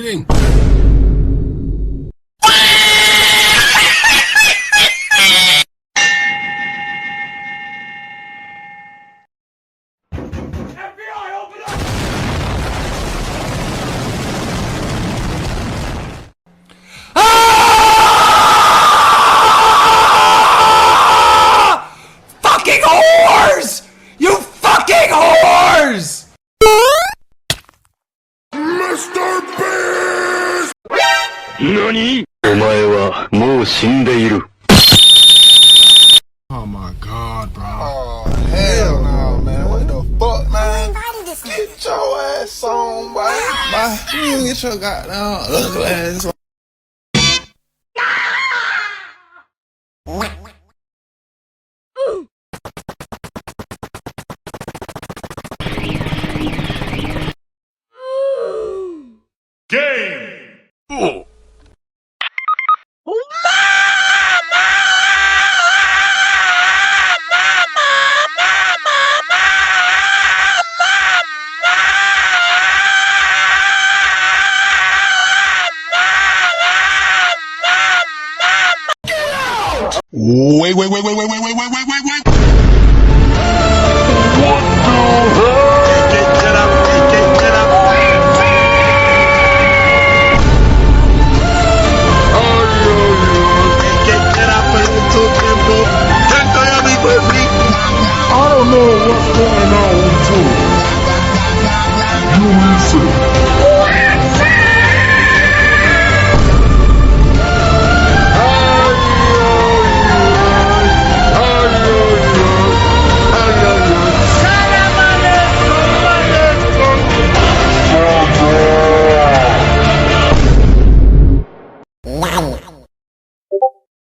leaving. FBI, open up! Fucking whores! You fucking whores! Mr. Beast! 何？お前はもう死んでいる。 Oh my god, bro. Oh, hell no, man. What the fuck, man? Get your ass on, boy. Bye. You get your goddamn ugly ass on. Game! Wait.